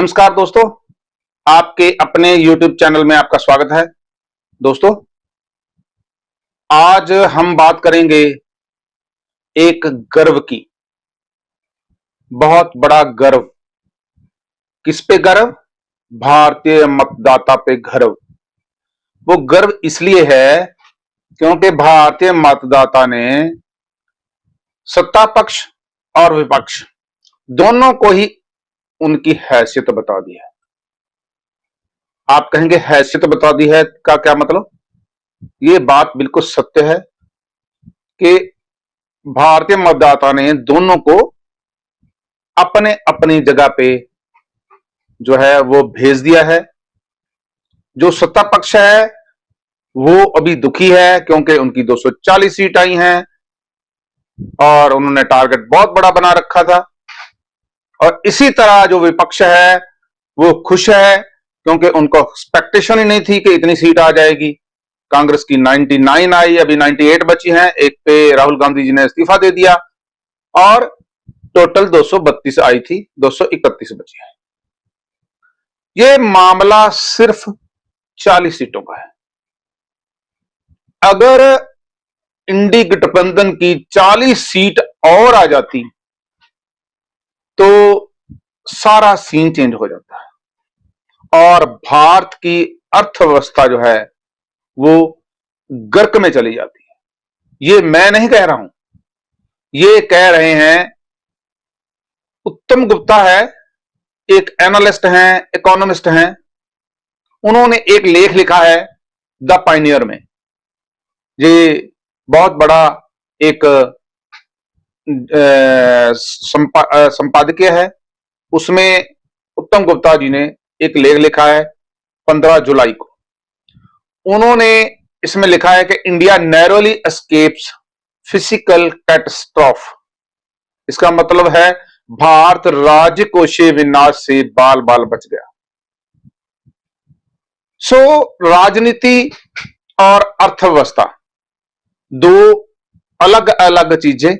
नमस्कार दोस्तों, आपके अपने YouTube चैनल में आपका स्वागत है। दोस्तों, आज हम बात करेंगे एक गर्व की, बहुत बड़ा गर्व। किस पे गर्व? भारतीय मतदाता पे गर्व। वो गर्व इसलिए है क्योंकि भारतीय मतदाता ने सत्ता पक्ष और विपक्ष दोनों को ही उनकी हैसियत बता दी है। आप कहेंगे हैसियत बता दी है का क्या मतलब? ये बात बिल्कुल सत्य है कि भारतीय मतदाता ने दोनों को अपने अपनी जगह पे जो है वो भेज दिया है। जो सत्ता पक्ष है वो अभी दुखी है क्योंकि उनकी 240 सीट आई हैं और उन्होंने टारगेट बहुत बड़ा बना रखा था। और इसी तरह जो विपक्ष है वो खुश है क्योंकि उनको एक्सपेक्टेशन ही नहीं थी कि इतनी सीट आ जाएगी। कांग्रेस की 99 आई, अभी 98 बची हैं। एक पे राहुल गांधी जी ने इस्तीफा दे दिया और टोटल 232 आई थी, 231 बची है। ये मामला सिर्फ 40 सीटों का है। अगर इंडी गठबंधन की 40 सीट और आ जाती तो सारा सीन चेंज हो जाता है और भारत की अर्थव्यवस्था जो है वो गर्क में चली जाती है। ये मैं नहीं कह रहा हूं, ये कह रहे हैं उत्तम गुप्ता है, एक एनालिस्ट हैं, इकोनॉमिस्ट हैं। उन्होंने एक लेख लिखा है द पायनियर में। ये बहुत बड़ा एक संपादकीय है। उसमें उत्तम गुप्ता जी ने एक लेख लिखा है 15 जुलाई को। उन्होंने इसमें लिखा है कि India narrowly escapes physical catastrophe. इसका मतलब है भारत राजकोषीय विनाश से बाल बाल बच गया। राजनीति और अर्थव्यवस्था दो अलग अलग चीजें,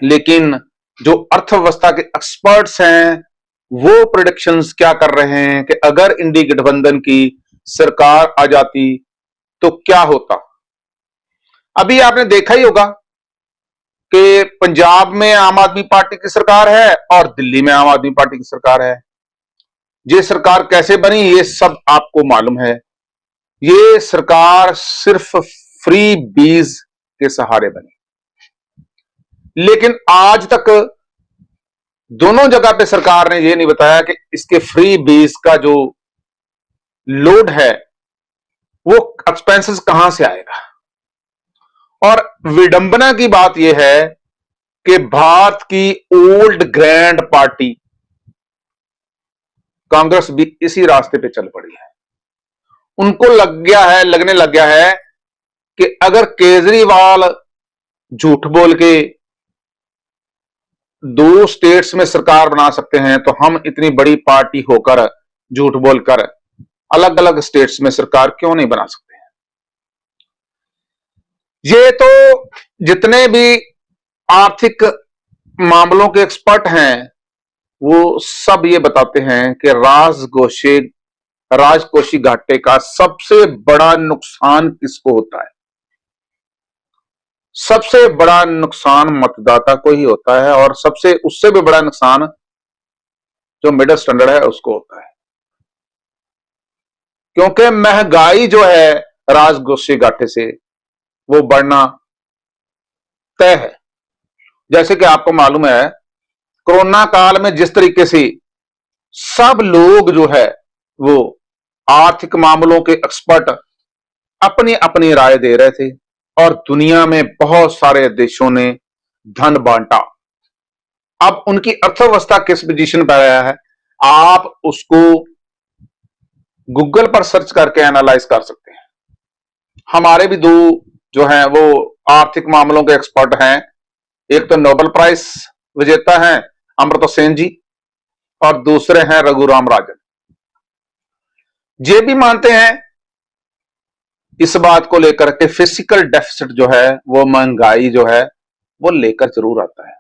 लेकिन जो अर्थव्यवस्था के एक्सपर्ट्स हैं वो प्रेडिक्शंस क्या कर रहे हैं कि अगर इंडी गठबंधन की सरकार आ जाती तो क्या होता। अभी आपने देखा ही होगा कि पंजाब में आम आदमी पार्टी की सरकार है और दिल्ली में आम आदमी पार्टी की सरकार है। ये सरकार कैसे बनी ये सब आपको मालूम है। ये सरकार सिर्फ फ्री बीज के सहारे बनी, लेकिन आज तक दोनों जगह पे सरकार ने यह नहीं बताया कि इसके फ्री बीज का जो लोड है वो एक्सपेंसेस कहां से आएगा। और विडंबना की बात यह है कि भारत की ओल्ड ग्रैंड पार्टी कांग्रेस भी इसी रास्ते पे चल पड़ी है। उनको लगने लग गया है कि अगर केजरीवाल झूठ बोल के 2 स्टेट्स में सरकार बना सकते हैं तो हम इतनी बड़ी पार्टी होकर झूठ बोलकर अलग अलग स्टेट्स में सरकार क्यों नहीं बना सकते हैं। ये तो जितने भी आर्थिक मामलों के एक्सपर्ट हैं वो सब ये बताते हैं कि राजकोषीय घाटे का सबसे बड़ा नुकसान किसको होता है? सबसे बड़ा नुकसान मतदाता को ही होता है और उससे भी बड़ा नुकसान जो मिडिल स्टैंडर्ड है उसको होता है, क्योंकि महंगाई जो है राजकोषीय घाटे से वो बढ़ना तय है। जैसे कि आपको मालूम है कोरोना काल में जिस तरीके से सब लोग जो है वो आर्थिक मामलों के एक्सपर्ट अपनी अपनी राय दे रहे थे और दुनिया में बहुत सारे देशों ने धन बांटा। अब उनकी अर्थव्यवस्था किस पोजीशन पर आया है आप उसको गूगल पर सर्च करके एनालाइज कर सकते हैं। हमारे भी 2 जो हैं वो आर्थिक मामलों के एक्सपर्ट हैं। एक तो नोबेल प्राइज विजेता हैं अमर्त्य सेन जी और दूसरे हैं रघुराम राजन। ये भी मानते हैं इस बात को लेकर के फिजिकल डेफिसिट जो है वो महंगाई जो है वो लेकर जरूर आता है।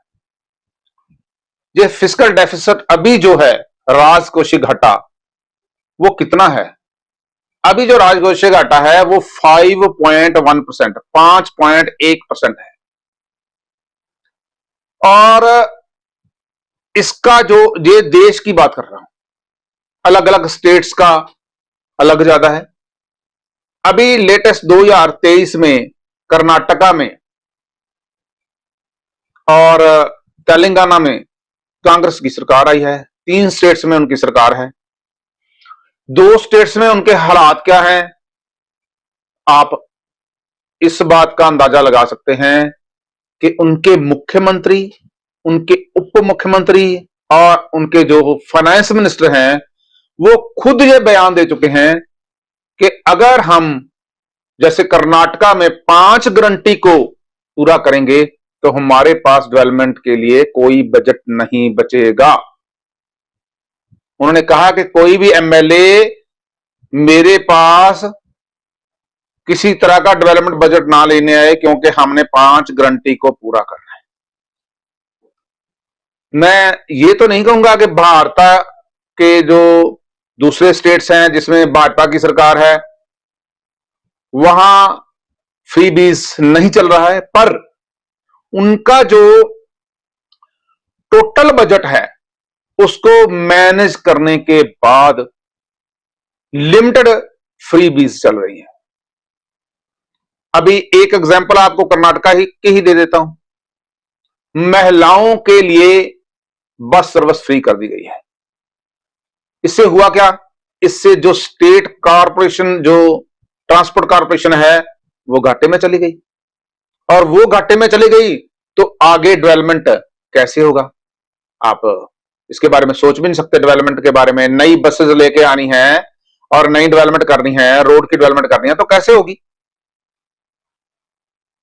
ये फिजिकल डेफिसिट अभी जो है राजकोषीय घाटा वो कितना है? अभी जो राजकोषीय घाटा है वो 5.1%, 5.1% है। और इसका जो, ये देश की बात कर रहा हूं, अलग अलग स्टेट्स का अलग ज्यादा है। अभी लेटेस्ट 2023 में कर्नाटका में और तेलंगाना में कांग्रेस की सरकार आई है। 3 स्टेट्स में उनकी सरकार है। 2 स्टेट्स में उनके हालात क्या हैं, आप इस बात का अंदाजा लगा सकते हैं कि उनके मुख्यमंत्री, उनके उप मुख्यमंत्री और उनके जो फाइनेंस मिनिस्टर हैं वो खुद ये बयान दे चुके हैं कि अगर हम जैसे कर्नाटका में 5 गारंटी को पूरा करेंगे तो हमारे पास डेवलपमेंट के लिए कोई बजट नहीं बचेगा। उन्होंने कहा कि कोई भी एमएलए मेरे पास किसी तरह का डेवलपमेंट बजट ना लेने आए, क्योंकि हमने 5 गारंटी को पूरा करना है। मैं ये तो नहीं कहूंगा कि भारत के जो दूसरे स्टेट्स हैं जिसमें भाजपा की सरकार है वहां फ्री बीज नहीं चल रहा है, पर उनका जो टोटल बजट है उसको मैनेज करने के बाद लिमिटेड फ्री बीज चल रही है। अभी एक एग्जांपल आपको कर्नाटका की ही दे देता हूं। महिलाओं के लिए बस सर्विस फ्री कर दी गई है। इससे हुआ क्या? इससे जो स्टेट कॉरपोरेशन, जो ट्रांसपोर्ट कॉरपोरेशन है वो घाटे में चली गई, और वो घाटे में चली गई तो आगे डेवलपमेंट कैसे होगा? आप इसके बारे में सोच भी नहीं सकते। डेवलपमेंट के बारे में नई बसेस लेके आनी है और नई डेवलपमेंट करनी है, रोड की डेवलपमेंट करनी है, तो कैसे होगी?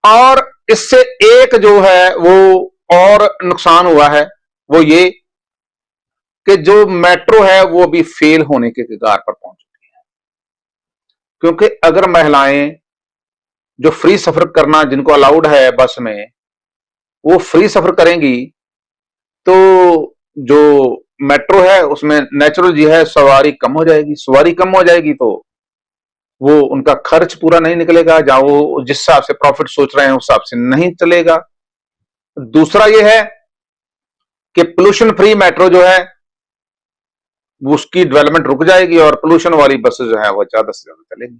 और इससे एक जो है वो और नुकसान हुआ है वो ये कि जो मेट्रो है वो भी फेल होने के कगार पर पहुंच चुकी है। क्योंकि अगर महिलाएं जो फ्री सफर करना, जिनको अलाउड है बस में, वो फ्री सफर करेंगी तो जो मेट्रो है उसमें नेचुरल जी है सवारी कम हो जाएगी। सवारी कम हो जाएगी तो वो उनका खर्च पूरा नहीं निकलेगा, जहां वो जिस हिसाब से प्रॉफिट सोच रहे हैं उस हिसाब से नहीं चलेगा। दूसरा ये है कि पोल्यूशन फ्री मेट्रो जो है उसकी डेवलपमेंट रुक जाएगी और पोल्यूशन वाली बसेस जो है वो ज्यादा से ज्यादा चलेंगी।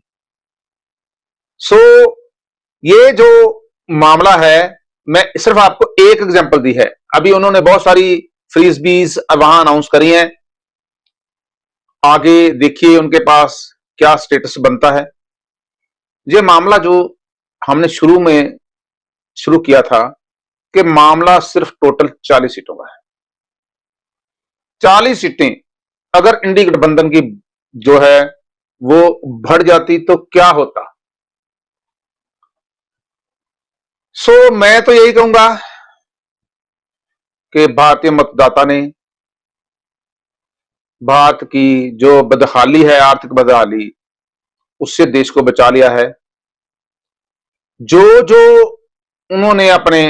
सो ये जो मामला है, मैं सिर्फ आपको एक एग्जांपल दी है। अभी उन्होंने बहुत सारी फ्रीबीज वहां अनाउंस करी हैं, आगे देखिए उनके पास क्या स्टेटस बनता है। ये मामला जो हमने शुरू में शुरू किया था कि मामला सिर्फ टोटल 40 सीटों का है। 40 सीटें अगर इंडी गठबंधन की जो है वो बढ़ जाती तो क्या होता? सो मैं तो यही कहूंगा कि भारतीय मतदाता ने भारत की जो बदहाली है, आर्थिक बदहाली, उससे देश को बचा लिया है। जो जो उन्होंने अपने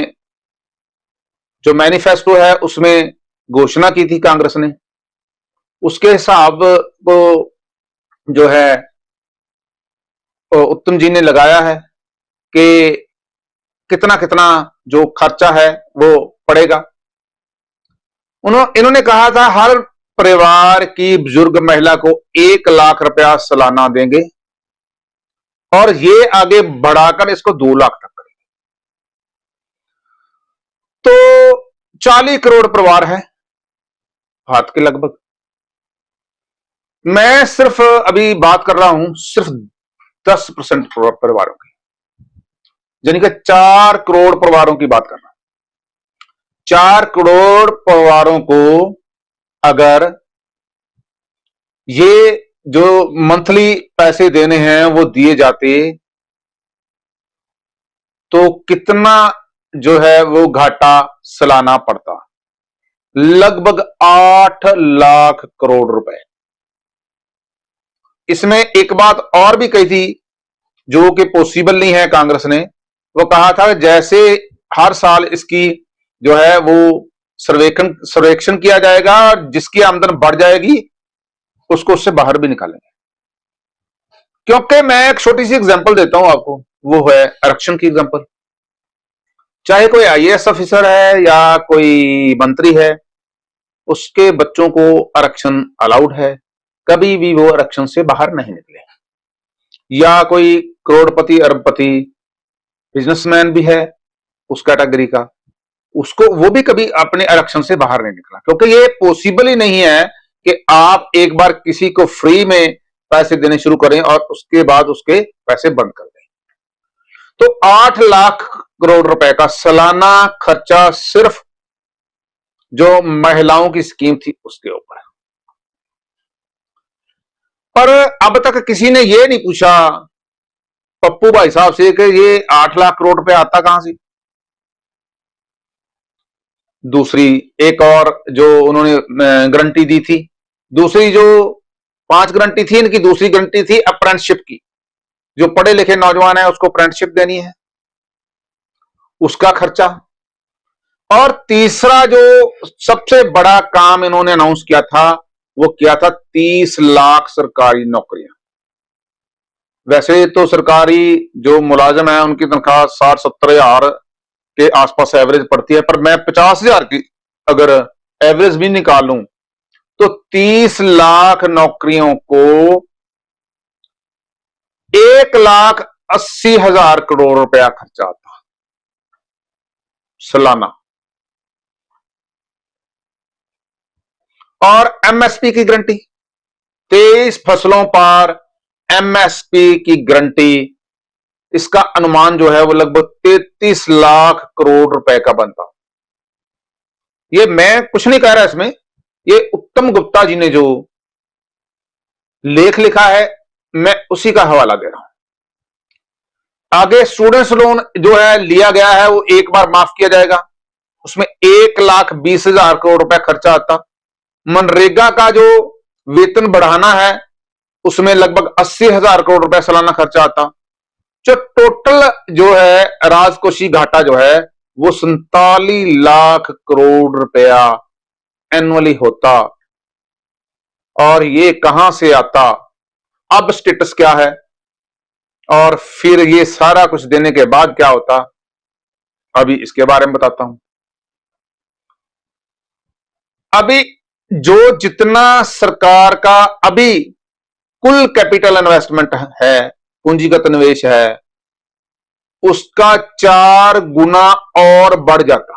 जो मैनिफेस्टो है उसमें घोषणा की थी कांग्रेस ने, उसके हिसाब को जो है उत्तम जी ने लगाया है कि कितना कितना जो खर्चा है वो पड़ेगा। इन्होंने कहा था हर परिवार की बुजुर्ग महिला को 1 लाख रुपया सालाना देंगे और ये आगे बढ़ाकर इसको 2 लाख तक करेंगे। तो 40 करोड़ परिवार है भारत के लगभग। मैं सिर्फ अभी बात कर रहा हूं सिर्फ 10% परिवारों की, यानी कि 4 करोड़ परिवारों की बात कर रहा हूं। 4 करोड़ परिवारों को अगर ये जो मंथली पैसे देने हैं वो दिए जाते तो कितना जो है वो घाटा सालाना पड़ता? लगभग 8 लाख करोड़ रुपए। इसमें एक बात और भी कही थी जो कि पॉसिबल नहीं है कांग्रेस ने। वो कहा था जैसे हर साल इसकी जो है वो सर्वेक्षण सर्वेक्षण किया जाएगा, जिसकी आमदन बढ़ जाएगी उसको उससे बाहर भी निकालेंगे। क्योंकि मैं एक छोटी सी एग्जांपल देता हूं आपको, वो है आरक्षण की एग्जांपल। चाहे कोई आईएएस ऑफिसर है या कोई मंत्री है, उसके बच्चों को आरक्षण अलाउड है, कभी भी वो आरक्षण से बाहर नहीं निकले। या कोई करोड़पति अरबपति बिजनेसमैन भी है उस कैटेगरी का, उसको वो भी कभी अपने आरक्षण से बाहर नहीं निकला, क्योंकि ये पॉसिबल ही नहीं है कि आप एक बार किसी को फ्री में पैसे देने शुरू करें और उसके बाद उसके पैसे बंद कर दें। तो 8 लाख करोड़ रुपए का सालाना खर्चा सिर्फ जो महिलाओं की स्कीम थी उसके ऊपर। पर अब तक किसी ने यह नहीं पूछा पप्पू भाई साहब से कि ये 8 लाख करोड़ रुपए आता कहां से। दूसरी एक और जो उन्होंने गारंटी दी थी, दूसरी जो 5 गारंटी थी, इनकी दूसरी गारंटी थी अप्रेंटिसशिप की। जो पढ़े लिखे नौजवान है उसको अप्रेंटिसशिप देनी है, उसका खर्चा। और तीसरा जो सबसे बड़ा काम इन्होंने अनाउंस किया था, वो किया था 30 लाख सरकारी नौकरियां। वैसे तो सरकारी जो मुलाजिम है उनकी तनख्वाह 60-70 हजार के आसपास एवरेज पड़ती है, पर मैं 50 हजार की अगर एवरेज भी निकालूं तो 30 लाख नौकरियों को 1,80,000 करोड़ रुपया खर्चा आता सालाना। और एमएसपी की गारंटी, 23 फसलों पर एमएसपी की गारंटी, इसका अनुमान जो है वो लगभग 33 लाख करोड़ रुपए का बनता। ये मैं कुछ नहीं कह रहा इसमें, ये उत्तम गुप्ता जी ने जो लेख लिखा है मैं उसी का हवाला दे रहा हूं। आगे स्टूडेंट्स लोन जो है लिया गया है वो एक बार माफ किया जाएगा, उसमें 1,20,000 करोड़ रुपए खर्चा आता। मनरेगा का जो वेतन बढ़ाना है उसमें लगभग 80,000 करोड़ रुपए सालाना खर्चा आता। जो टोटल जो है राजकोषीय घाटा जो है वो 47 लाख करोड़ रुपया एनुअली होता। और ये कहां से आता, अब स्टेटस क्या है, और फिर ये सारा कुछ देने के बाद क्या होता, अभी इसके बारे में बताता हूं। अभी जो जितना सरकार का अभी कुल कैपिटल इन्वेस्टमेंट है, पूंजीगत निवेश है, उसका 4 गुना और बढ़ जाता।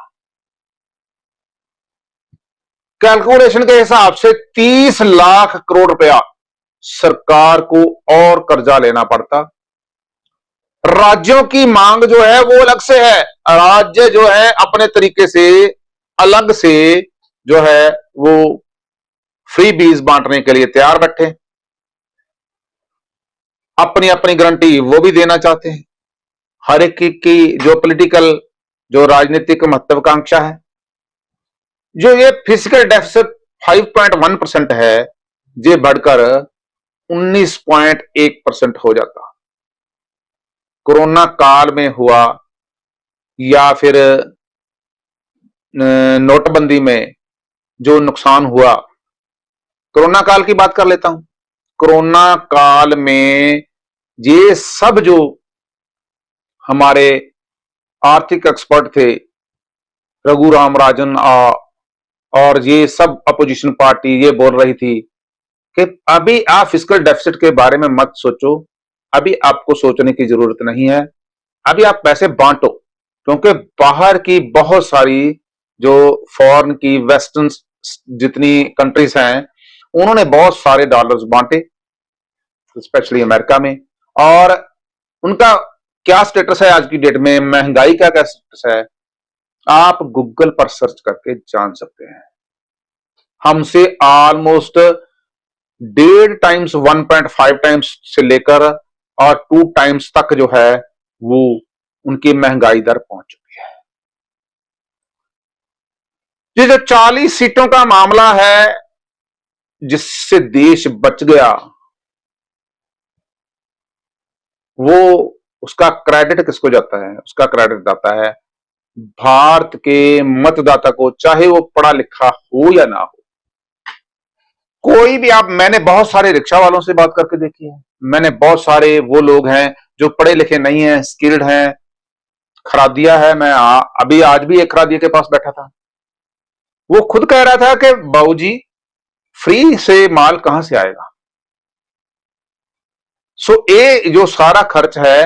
कैलकुलेशन के हिसाब से 30 लाख करोड़ रुपया सरकार को और कर्जा लेना पड़ता। राज्यों की मांग जो है वो अलग से है, राज्य जो है अपने तरीके से अलग से जो है वो फ्री बीज बांटने के लिए तैयार बैठे, अपनी अपनी गारंटी वो भी देना चाहते हैं। हर एक की जो पॉलिटिकल जो राजनीतिक महत्वाकांक्षा है, जो ये फिजिकल डेफिसिट 5.1% है, ये बढ़कर 19.1% हो जाता। कोरोना काल में हुआ या फिर नोटबंदी में जो नुकसान हुआ, कोरोना काल की बात कर लेता हूं। कोरोना काल में ये सब जो हमारे आर्थिक एक्सपर्ट थे, रघुराम राजन और ये सब अपोजिशन पार्टी ये बोल रही थी कि अभी आप फिस्कल डेफिसिट के बारे में मत सोचो, अभी आपको सोचने की जरूरत नहीं है, अभी आप पैसे बांटो। क्योंकि बाहर की बहुत सारी जो फॉरेन की वेस्टर्न जितनी कंट्रीज हैं उन्होंने बहुत सारे डॉलर्स बांटे, स्पेशली अमेरिका में। और उनका क्या स्टेटस है आज की डेट में, महंगाई का क्या स्टेटस है, आप गूगल पर सर्च करके जान सकते हैं। हमसे ऑलमोस्ट 1.5 टाइम्स 1.5 टाइम्स से लेकर और 2 टाइम्स तक जो है वो उनकी महंगाई दर पहुंच चुकी है। ये जो 40 सीटों का मामला है जिससे देश बच गया, वो उसका क्रेडिट किसको जाता है, उसका क्रेडिट जाता है भारत के मतदाता को, चाहे वो पढ़ा लिखा हो या ना हो, कोई भी, आप, मैंने बहुत सारे रिक्शा वालों से बात करके देखी है, मैंने बहुत सारे वो लोग हैं जो पढ़े लिखे नहीं है, स्किल्ड हैं, खरादिया है, मैं अभी आज भी एक खरादिया के पास बैठा था, वो खुद कह रहा था कि बाबूजी फ्री से माल कहां से आएगा। सो ये जो सारा खर्च है,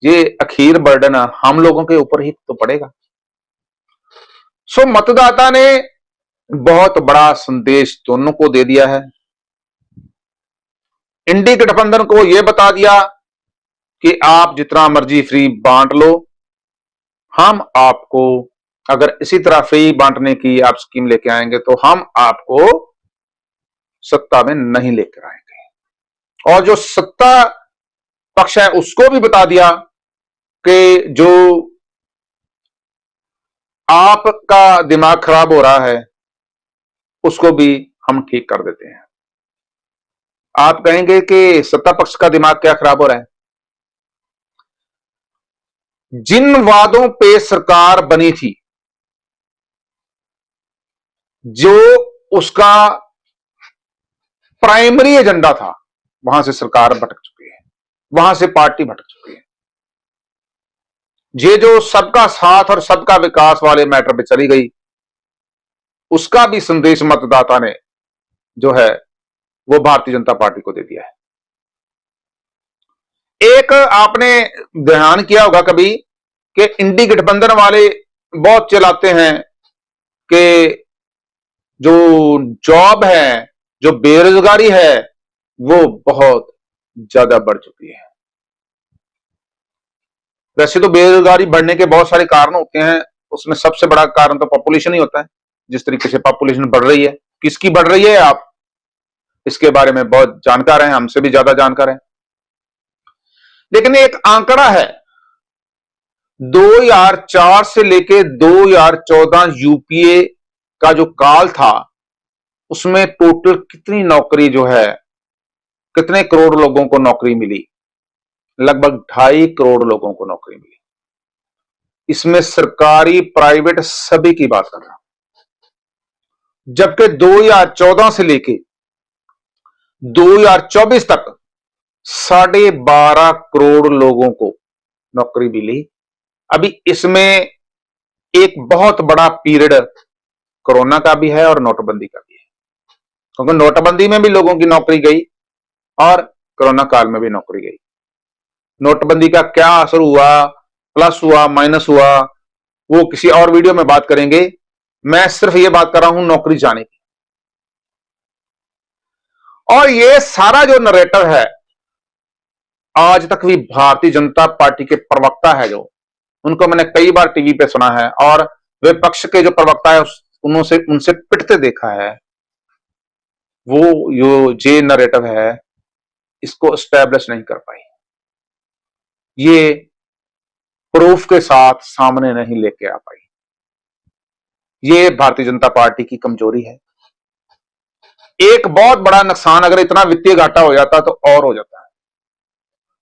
ये अखीर बर्डन हम लोगों के ऊपर ही तो पड़ेगा। सो मतदाता ने बहुत बड़ा संदेश दोनों को दे दिया है। इंडी गठबंधन को यह बता दिया कि आप जितना मर्जी फ्री बांट लो, हम आपको, अगर इसी तरह फ्री बांटने की आप स्कीम लेके आएंगे तो हम आपको सत्ता में नहीं लेकर आएंगे। और जो सत्ता पक्ष है उसको भी बता दिया कि जो आपका दिमाग खराब हो रहा है उसको भी हम ठीक कर देते हैं। आप कहेंगे कि सत्ता पक्ष का दिमाग क्या खराब हो रहा है? जिन वादों पे सरकार बनी थी, जो उसका प्राइमरी एजेंडा था, वहां से सरकार भटक चुकी है, वहां से पार्टी भटक चुकी है। ये जो सबका साथ और सबका विकास वाले मैटर पे चली गई, उसका भी संदेश मतदाता ने जो है वो भारतीय जनता पार्टी को दे दिया है। एक आपने ध्यान किया होगा कभी कि इंडी गठबंधन वाले बहुत चिल्लाते हैं कि जो जॉब है, जो बेरोजगारी है, वो बहुत ज्यादा बढ़ चुकी है। वैसे तो बेरोजगारी बढ़ने के बहुत सारे कारण होते हैं, उसमें सबसे बड़ा कारण तो पॉपुलेशन ही होता है। जिस तरीके से पॉपुलेशन बढ़ रही है, किसकी बढ़ रही है, आप इसके बारे में बहुत जानकार हैं, हमसे भी ज्यादा जानकार हैं। लेकिन एक आंकड़ा है, 2004 से लेके 2014 यूपीए का जो काल था, उसमें टोटल कितनी नौकरी जो है, कितने करोड़ लोगों को नौकरी मिली? लगभग 2.5 करोड़ लोगों को नौकरी मिली। इसमें सरकारी प्राइवेट सभी की बात कर रहा हूं। जबकि 2014 से लेके 2024 तक 12.5 करोड़ लोगों को नौकरी मिली। अभी इसमें एक बहुत बड़ा पीरियड कोरोना का भी है और नोटबंदी का भी है, क्योंकि नोटबंदी में भी लोगों की नौकरी गई और कोरोना काल में भी नौकरी गई। नोटबंदी का क्या असर हुआ, प्लस हुआ, माइनस हुआ, वो किसी और वीडियो में बात करेंगे। मैं सिर्फ ये बात कर रहा हूं नौकरी जाने की। और ये सारा जो नरेटिव है, आज तक भी भारतीय जनता पार्टी के प्रवक्ता है जो, उनको मैंने कई बार टीवी पे सुना है और विपक्ष के जो प्रवक्ता है उनसे पिटते देखा है। वो जो जे नरेटिव है, इसको एस्टैब्लिश नहीं कर पाई, ये प्रूफ के साथ सामने नहीं लेके आ पाई। ये भारतीय जनता पार्टी की कमजोरी है। एक बहुत बड़ा नुकसान, अगर इतना वित्तीय घाटा हो जाता तो और हो जाता है,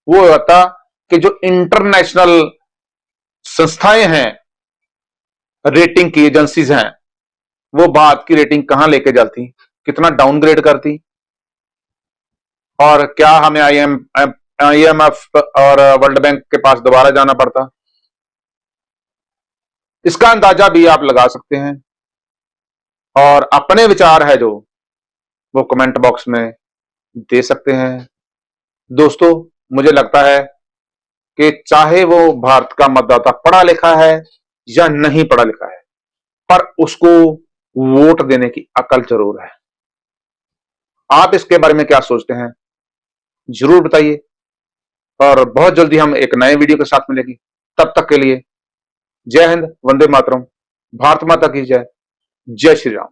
वो होता कि जो इंटरनेशनल संस्थाएं हैं, रेटिंग की एजेंसीज हैं, वो भारत की रेटिंग कहां लेके जाती, कितना डाउनग्रेड करती, और क्या हमें आईएमएफ और वर्ल्ड बैंक के पास दोबारा जाना पड़ता। इसका अंदाजा भी आप लगा सकते हैं। और अपने विचार है जो, वो कमेंट बॉक्स में दे सकते हैं। दोस्तों, मुझे लगता है कि चाहे वो भारत का मतदाता पढ़ा लिखा है या नहीं पढ़ा लिखा है, पर उसको वोट देने की अकल जरूर है। आप इसके बारे में क्या सोचते हैं, जरूर बताइए। और बहुत जल्दी हम एक नए वीडियो के साथ मिलेंगे। तब तक के लिए जय हिंद, वंदे मातरम, भारत माता की जय, जय श्री राम।